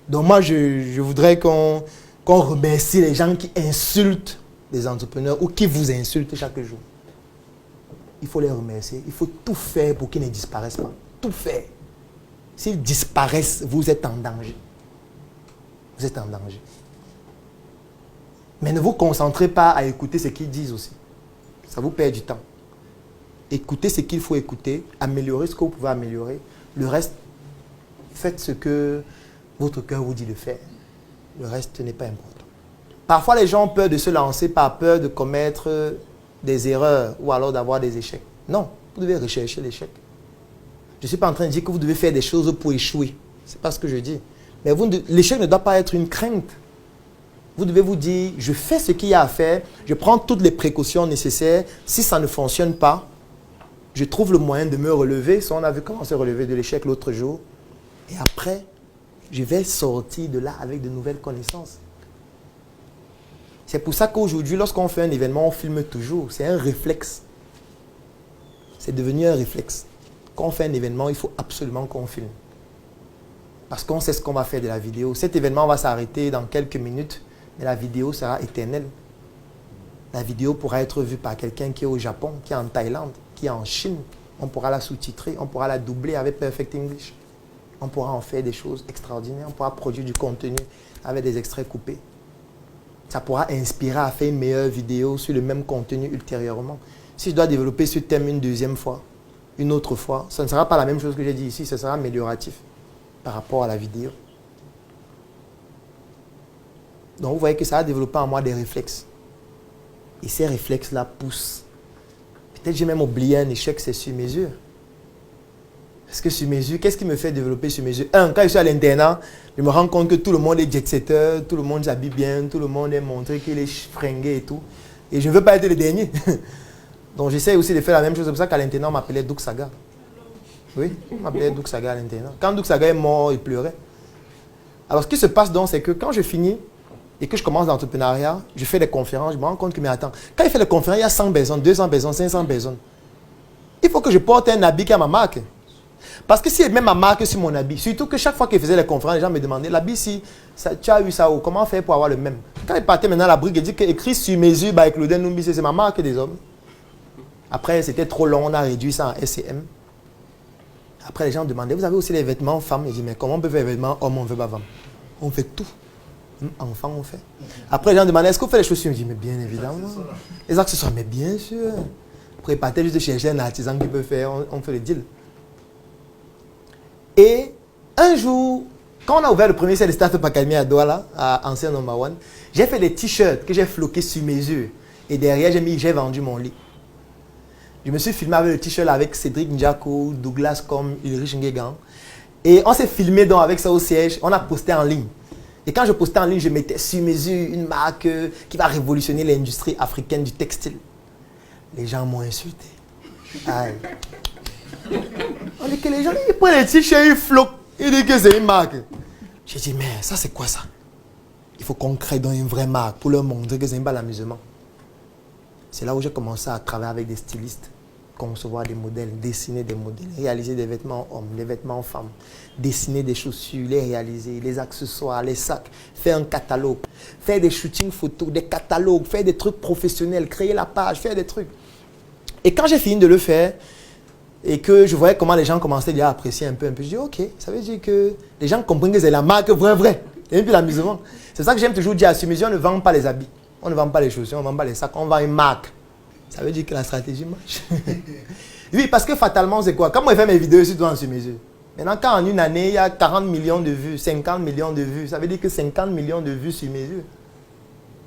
Donc moi, je voudrais qu'on remercie les gens qui insultent les entrepreneurs ou qui vous insultent chaque jour. Il faut les remercier. Il faut tout faire pour qu'ils ne disparaissent pas. Tout faire. S'ils disparaissent, vous êtes en danger. Vous êtes en danger. Mais ne vous concentrez pas à écouter ce qu'ils disent aussi. Ça vous perd du temps. Écoutez ce qu'il faut écouter, améliorer ce que vous pouvez améliorer. Le reste, faites ce que votre cœur vous dit de faire. Le reste n'est pas important. Parfois, les gens ont peur de se lancer par peur de commettre des erreurs ou alors d'avoir des échecs. Non, vous devez rechercher l'échec. Je ne suis pas en train de dire que vous devez faire des choses pour échouer. Ce n'est pas ce que je dis. Mais l'échec ne doit pas être une crainte. Vous devez vous dire, je fais ce qu'il y a à faire, je prends toutes les précautions nécessaires. Si ça ne fonctionne pas, je trouve le moyen de me relever. Ça, on a vu comment se relever de l'échec l'autre jour. Et après, je vais sortir de là avec de nouvelles connaissances. C'est pour ça qu'aujourd'hui, lorsqu'on fait un événement, on filme toujours. C'est un réflexe. C'est devenu un réflexe. Quand on fait un événement, il faut absolument qu'on filme. Parce qu'on sait ce qu'on va faire de la vidéo. Cet événement va s'arrêter dans quelques minutes, mais la vidéo sera éternelle. La vidéo pourra être vue par quelqu'un qui est au Japon, qui est en Thaïlande, qui est en Chine. On pourra la sous-titrer, on pourra la doubler avec Perfect English. On pourra en faire des choses extraordinaires. On pourra produire du contenu avec des extraits coupés. Ça pourra inspirer à faire une meilleure vidéo sur le même contenu ultérieurement. Si je dois développer ce thème une deuxième fois, une autre fois, ça ne sera pas la même chose que j'ai dit ici, ce sera amélioratif par rapport à la vidéo. Donc vous voyez que ça a développé en moi des réflexes. Et ces réflexes-là poussent. Peut-être j'ai même oublié un échec, c'est sur mesure. Parce que sur mesure, qu'est-ce qui me fait développer sur mesure? Quand je suis à l'internat, je me rends compte que tout le monde est jet-setter, tout le monde s'habille bien, tout le monde est montré qu'il est fringué et tout. Et je ne veux pas être le dernier. Donc j'essaie aussi de faire la même chose. C'est pour ça qu'à l'internat, on m'appelait Douk Saga. Oui, on m'appelait Douk Saga à l'internat. Quand Douk Saga est mort, il pleurait. Alors ce qui se passe donc, c'est que quand je finis et que je commence l'entrepreneuriat, je fais des conférences, je me rends compte que, mais attends, quand il fait des conférences, il y a 100 personnes, 200 personnes, 500 personnes. Il faut que je porte un habit qui a ma marque. Parce que si même ma marque sur mon habit, surtout que chaque fois qu'il faisait les conférences, les gens me demandaient, l'habit, si tu as eu ça où, comment faire pour avoir le même? Quand il partait maintenant à la brique, il dit que écrit sur mesure by Claudel Numbi, c'est ma marque des hommes. Après, c'était trop long, on a réduit ça en S&M. Après, les gens demandaient, vous avez aussi les vêtements femmes? Je dis, mais comment on peut faire les vêtements hommes, on ne veut pas femmes? On fait tout. Enfants, on fait. Après, les gens demandaient, est-ce qu'on fait les chaussures? Je dis, mais bien évidemment. Les accessoires, mais bien sûr. Après, il partait juste de chercher un artisan qui peut faire, on fait le deal. Et un jour, quand on a ouvert le premier set de Startup Academy à Douala, à Ancien Number One, j'ai fait des t-shirts que j'ai floqués sur mesure. Et derrière, j'ai vendu mon lit. Je me suis filmé avec le t-shirt avec Cédric Njako, Douglas Com, Ulrich Nguegan. Et on s'est filmé donc avec ça au siège. On a posté en ligne. Et quand je postais en ligne, je mettais sur mesure une marque qui va révolutionner l'industrie africaine du textile. Les gens m'ont insulté. Aïe. On dit que les gens, ils prennent les t-shirts, ils floquent. Ils disent que c'est une marque. J'ai dit, mais ça c'est quoi ça? Il faut qu'on crée dans une vraie marque pour leur montrer que c'est pas l'amusement. C'est là où j'ai commencé à travailler avec des stylistes, concevoir des modèles, dessiner des modèles, réaliser des vêtements hommes, des vêtements femmes, dessiner des chaussures, les réaliser, les accessoires, les sacs, faire un catalogue, faire des shootings photos, des catalogues, faire des trucs professionnels, créer la page, faire des trucs. Et quand j'ai fini de le faire, et que je voyais comment les gens commençaient déjà à apprécier un peu, je dis ok, ça veut dire que les gens comprennent que c'est la marque vraie. Et puis l'amusement. C'est ça que j'aime toujours dire à Sur Mesure, on ne vend pas les habits, on ne vend pas les chaussures, on ne vend pas les sacs, on vend une marque. Ça veut dire que la stratégie marche. Oui, parce que fatalement, c'est quoi? Quand moi je fais mes vidéos sur toi en Sur Mesure, maintenant quand en une année, il y a 40 millions de vues, 50 millions de vues, ça veut dire que 50 millions de vues sur mesure.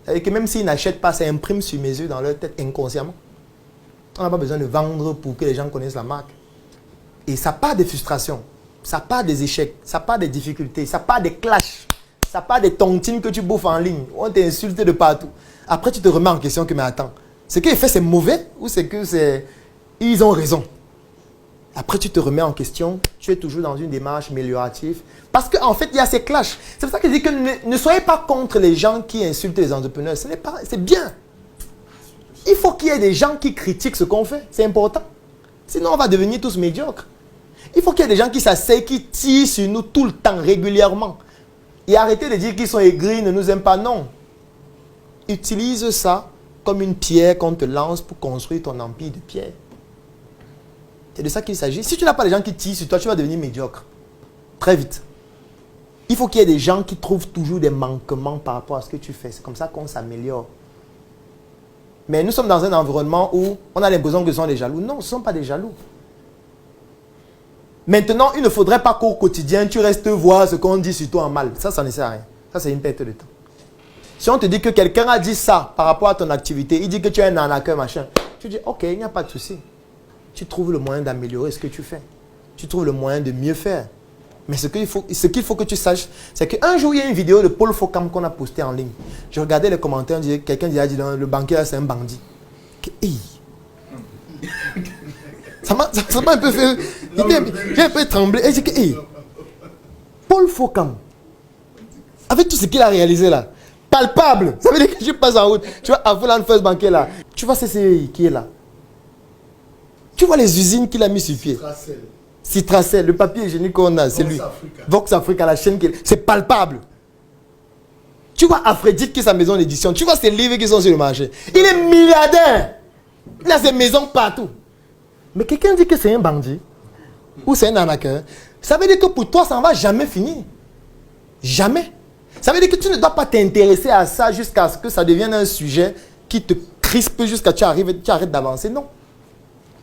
Ça veut dire que même s'ils n'achètent pas, ça imprime sur mesure dans leur tête inconsciemment. On n'a pas besoin de vendre pour que les gens connaissent la marque. Et ça part des frustrations, ça part des échecs, ça part des difficultés, ça part des clashs, ça part des tontines que tu bouffes en ligne. On t'insulte de partout. Après, tu te remets en question que, mais attends, ce qu'il fait, c'est mauvais ou c'est que c'est... Ils ont raison. Après, tu te remets en question, tu es toujours dans une démarche améliorative. Parce qu'en fait, il y a ces clashs. C'est pour ça que je dis que ne soyez pas contre les gens qui insultent les entrepreneurs. C'est bien. Il faut qu'il y ait des gens qui critiquent ce qu'on fait. C'est important. Sinon, on va devenir tous médiocres. Il faut qu'il y ait des gens qui s'asseyent, qui tirent sur nous tout le temps, régulièrement. Et arrêtez de dire qu'ils sont aigris, ils ne nous aiment pas. Non. Utilise ça comme une pierre qu'on te lance pour construire ton empire de pierre. C'est de ça qu'il s'agit. Si tu n'as pas des gens qui tirent sur toi, tu vas devenir médiocre. Très vite. Il faut qu'il y ait des gens qui trouvent toujours des manquements par rapport à ce que tu fais. C'est comme ça qu'on s'améliore. Mais nous sommes dans un environnement où on a l'impression que ce sont des jaloux. Non, ce ne sont pas des jaloux. Maintenant, il ne faudrait pas qu'au quotidien, tu restes voir ce qu'on dit sur toi en mal. Ça ne sert à rien. Ça, c'est une perte de temps. Si on te dit que quelqu'un a dit ça par rapport à ton activité, il dit que tu es un arnaqueur, machin, tu dis, ok, il n'y a pas de souci. Tu trouves le moyen d'améliorer ce que tu fais. Tu trouves le moyen de mieux faire. Mais ce qu'il faut que tu saches, c'est qu'un jour, il y a une vidéo de Paul Focam qu'on a postée en ligne. Je regardais les commentaires, quelqu'un disait, le banquier, c'est un bandit. Ça m'a un peu fait... J'ai un peu tremblé. Et j'ai dit, Paul Focam, avec tout ce qu'il a réalisé là, palpable, ça veut dire que tu passes en route. Tu vois, Avalan First Banquier là, tu vois CCI qui est là. Tu vois les usines qu'il a mis sur pied. Citracel, le papier hygiénique qu'on a, c'est lui. Vox Africa, la chaîne, c'est palpable. Tu vois Afredit qui est sa maison d'édition. Tu vois ses livres qui sont sur le marché. Il est milliardaire. Il a ses maisons partout. Mais quelqu'un dit que c'est un bandit ou c'est un arnaqueur. Ça veut dire que pour toi, ça ne va jamais finir. Jamais. Ça veut dire que tu ne dois pas t'intéresser à ça jusqu'à ce que ça devienne un sujet qui te crispe jusqu'à ce que tu arrêtes d'avancer. Non.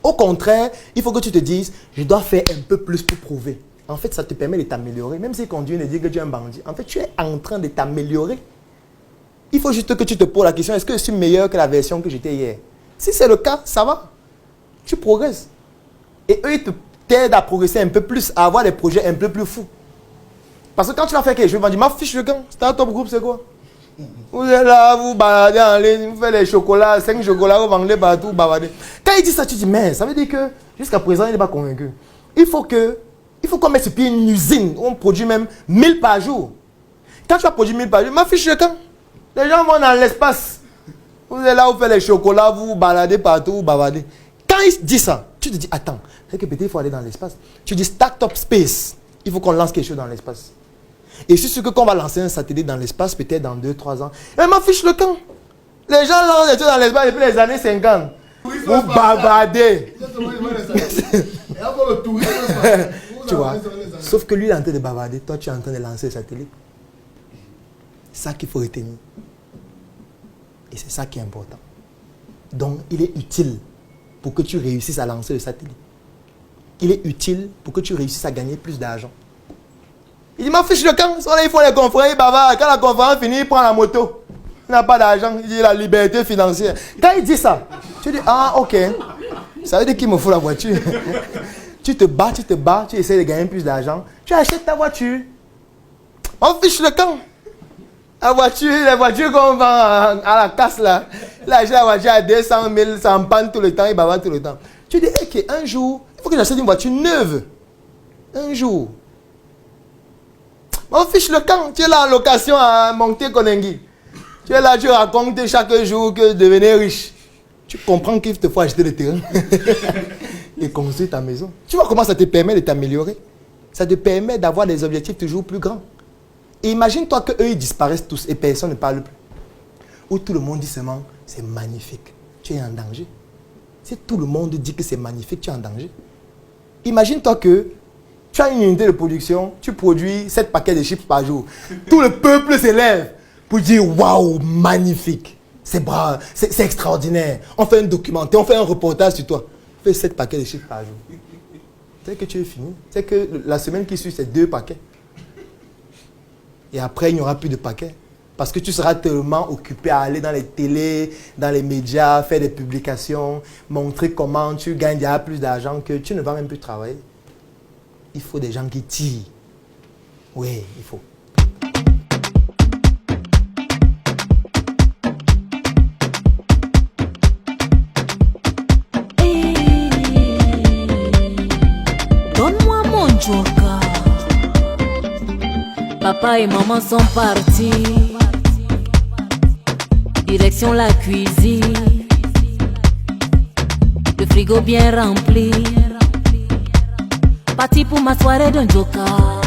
Au contraire, il faut que tu te dises, je dois faire un peu plus pour prouver. En fait, ça te permet de t'améliorer. Même si quand Dieu ne dit que tu es un bandit, en fait, tu es en train de t'améliorer. Il faut juste que tu te poses la question, est-ce que je suis meilleur que la version que j'étais hier? Si c'est le cas, ça va. Tu progresses. Et eux, ils t'aident à progresser un peu plus, à avoir des projets un peu plus fous. Parce que quand tu vas faire quelque chose, ils vont dire, ma fiche de camp, Startup Group, c'est quoi? Vous êtes là, vous baladez en ligne, vous faites les chocolats, 5 chocolats, vous vendez partout, baladez. Quand il dit ça, tu dis, mais ça veut dire que jusqu'à présent, il n'est pas convaincu. Il faut qu'on mette sur pied une usine où on produit même 1000 par jour. Quand tu vas produire 1000 par jour, ma fiche de camp, les gens vont dans l'espace. Vous êtes là, vous faites les chocolats, vous baladez partout, vous baladez. Quand il dit ça, tu te dis, attends, c'est que peut-être il faut aller dans l'espace. Tu dis, Startup Space, il faut qu'on lance quelque chose dans l'espace. Et c'est sûr que quand on va lancer un satellite dans l'espace, peut-être dans 2-3 ans, mais m'affiche le camp. Les gens lancent des choses dans l'espace depuis les années 50. Vous bavardez. Tu vois. Sauf que lui, il est en train de bavarder. Toi, tu es en train de lancer le satellite. C'est ça qu'il faut retenir. Et c'est ça qui est important. Donc, il est utile pour que tu réussisses à lancer le satellite. Il est utile pour que tu réussisses à gagner plus d'argent. Il dit, m'affiche le camp. Il faut les conférences, il bavarde. Quand la conférence finit, il prend la moto. Il n'a pas d'argent. Il dit la liberté financière. Quand il dit ça, tu dis, ah, ok. Ça veut dire qu'il me faut la voiture. Tu te bats, tu essaies de gagner plus d'argent. Tu achètes ta voiture. M'affiche le camp. La voiture, les voitures qu'on vend à la casse là. Il achète la voiture à 200 000, ça en panne tout le temps, il bavarde tout le temps. Tu dis, ok, un jour, il faut que j'achète une voiture neuve. Un jour. On fiche le camp, tu es là en location à Monté-Koningui. Tu es là, tu racontes chaque jour que devenir riche. Tu comprends qu'il te faut acheter le terrain et construire ta maison. Tu vois comment ça te permet de t'améliorer. Ça te permet d'avoir des objectifs toujours plus grands. Et imagine-toi qu'eux, ils disparaissent tous et personne ne parle plus. Ou tout le monde dit seulement, c'est magnifique. Tu es en danger. Si tout le monde dit que c'est magnifique, tu es en danger. Imagine-toi que tu as une unité de production, tu produis 7 paquets de chips par jour. Tout le peuple s'élève pour dire waouh, magnifique. C'est brave, c'est extraordinaire. On fait un documentaire, on fait un reportage sur toi. Fais 7 paquets de chips par jour. C'est que tu es fini. C'est que la semaine qui suit, c'est 2 paquets. Et après, il n'y aura plus de paquets. Parce que tu seras tellement occupé à aller dans les télés, dans les médias, faire des publications, montrer comment tu gagnes déjà plus d'argent que tu ne vas même plus travailler. Il faut des gens qui tirent. Oui, il faut. Donne-moi mon joker. Papa et maman sont partis. Direction la cuisine. Le frigo bien rempli. Parti pour ma soirée d'un joker.